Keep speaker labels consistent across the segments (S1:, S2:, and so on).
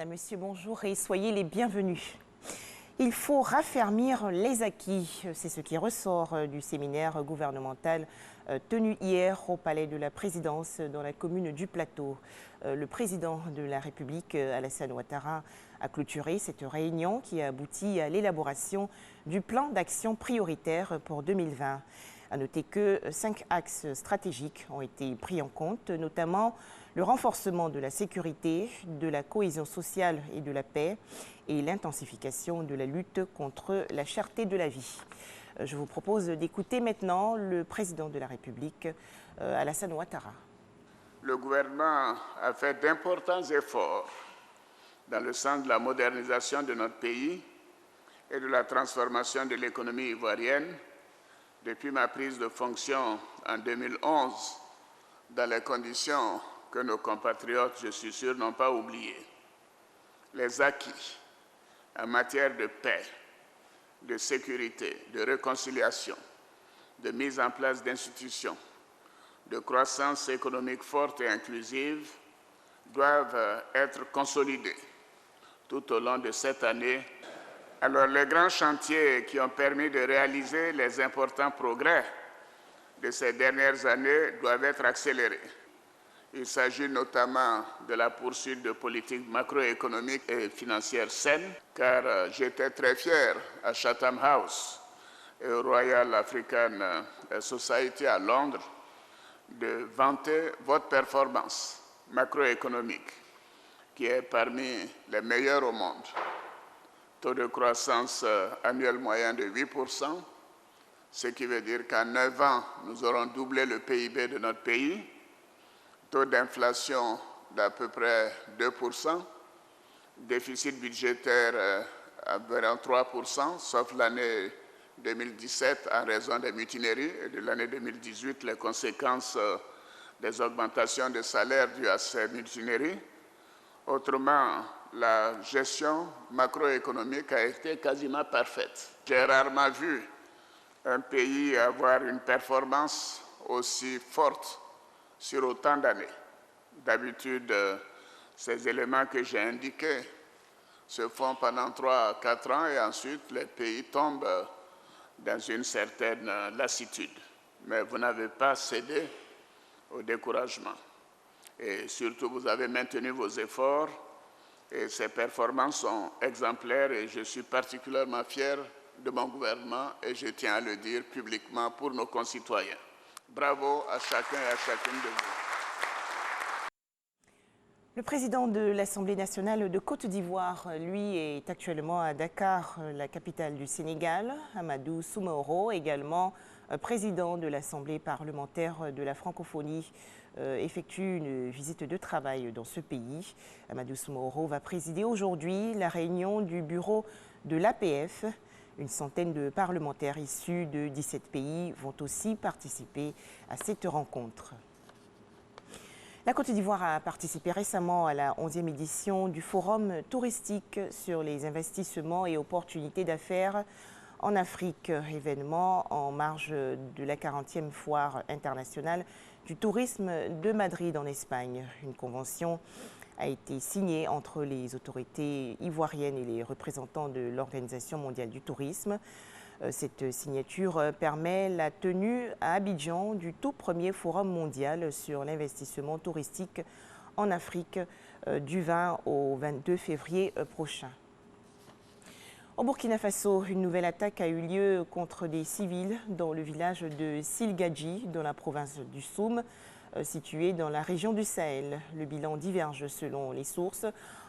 S1: Madame, Monsieur, bonjour et soyez les bienvenus. Il faut raffermir les acquis, c'est ce qui ressort du séminaire gouvernemental tenu hier au Palais de la Présidence dans la commune du Plateau. Le président de la République, Alassane Ouattara, a clôturé cette réunion qui a abouti à l'élaboration du plan d'action prioritaire pour 2020. À noter que 5 axes stratégiques ont été pris en compte, notamment le renforcement de la sécurité, de la cohésion sociale et de la paix et l'intensification de la lutte contre la cherté de la vie. Je vous propose d'écouter maintenant le président de la République, Alassane Ouattara.
S2: Le gouvernement a fait d'importants efforts dans le sens de la modernisation de notre pays et de la transformation de l'économie ivoirienne depuis ma prise de fonction en 2011 dans les conditions que nos compatriotes, je suis sûr, n'ont pas oubliées. Les acquis en matière de paix, de sécurité, de réconciliation, de mise en place d'institutions, de croissance économique forte et inclusive doivent être consolidés tout au long de cette année. Alors, les grands chantiers qui ont permis de réaliser les importants progrès de ces dernières années doivent être accélérés. Il s'agit notamment de la poursuite de politiques macroéconomiques et financières saines, car j'étais très fier à Chatham House et au Royal African Society à Londres de vanter votre performance macroéconomique, qui est parmi les meilleures au monde. Taux de croissance annuel moyen de 8%, ce qui veut dire qu'en 9 ans, nous aurons doublé le PIB de notre pays. Taux d'inflation d'à peu près 2%, déficit budgétaire à environ 3%, sauf l'année 2017 en raison des mutineries, et de l'année 2018, les conséquences des augmentations de salaires dues à ces mutineries. Autrement, la gestion macroéconomique a été quasiment parfaite. J'ai rarement vu un pays avoir une performance aussi forte sur autant d'années. D'habitude, ces éléments que j'ai indiqués se font pendant 3 à 4 ans et ensuite les pays tombent dans une certaine lassitude. Mais vous n'avez pas cédé au découragement. Et surtout, vous avez maintenu vos efforts et ces performances sont exemplaires et je suis particulièrement fier de mon gouvernement et je tiens à le dire publiquement pour nos concitoyens. Bravo à chacun et à chacune de vous.
S1: Le président de l'Assemblée nationale de Côte d'Ivoire, lui, est actuellement à Dakar, la capitale du Sénégal. Amadou Soumaoro, également président de l'Assemblée parlementaire de la francophonie, effectue une visite de travail dans ce pays. Amadou Soumaoro va présider aujourd'hui la réunion du bureau de l'APF. Une centaine de parlementaires issus de 17 pays vont aussi participer à cette rencontre. La Côte d'Ivoire a participé récemment à la 11e édition du Forum touristique sur les investissements et opportunités d'affaires en Afrique, événement en marge de la 40e foire internationale du tourisme de Madrid en Espagne. Une convention a été signée entre les autorités ivoiriennes et les représentants de l'Organisation mondiale du tourisme. Cette signature permet la tenue à Abidjan du tout premier forum mondial sur l'investissement touristique en Afrique du 20 au 22 février prochain. Au Burkina Faso, une nouvelle attaque a eu lieu contre des civils dans le village de Silgadji, dans la province du Soum, situé dans la région du Sahel. Le bilan diverge selon les sources,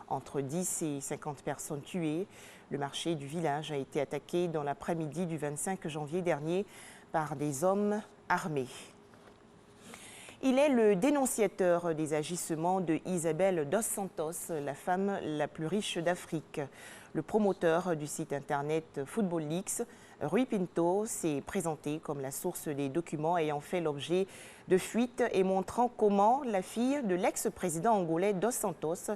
S1: entre 10 et 50 personnes tuées. Le marché du village a été attaqué dans l'après-midi du 25 janvier dernier par des hommes armés. Il est le dénonciateur des agissements de Isabel dos Santos, la femme la plus riche d'Afrique. Le promoteur du site internet Football Leaks, Rui Pinto, s'est présenté comme la source des documents ayant fait l'objet de fuites et montrant comment la fille de l'ex-président angolais dos Santos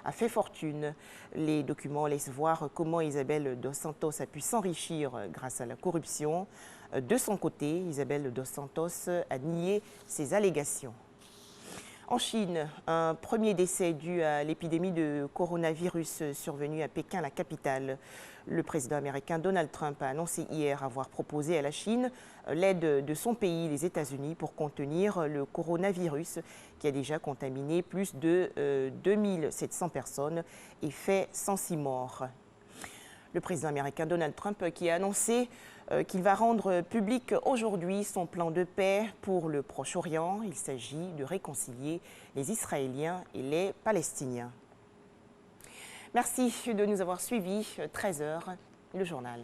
S1: a fait fortune. Les documents laissent voir comment Isabel dos Santos a pu s'enrichir grâce à la corruption. De son côté, Isabel dos Santos a nié ces allégations. En Chine, un premier décès dû à l'épidémie de coronavirus survenue à Pékin, la capitale. Le président américain Donald Trump a annoncé hier avoir proposé à la Chine l'aide de son pays, les États-Unis, pour contenir le coronavirus qui a déjà contaminé plus de 2700 personnes et fait 106 morts. Le président américain Donald Trump qui a annoncé qu'il va rendre public aujourd'hui son plan de paix pour le Proche-Orient. Il s'agit de réconcilier les Israéliens et les Palestiniens. Merci de nous avoir suivis. 13h, le journal.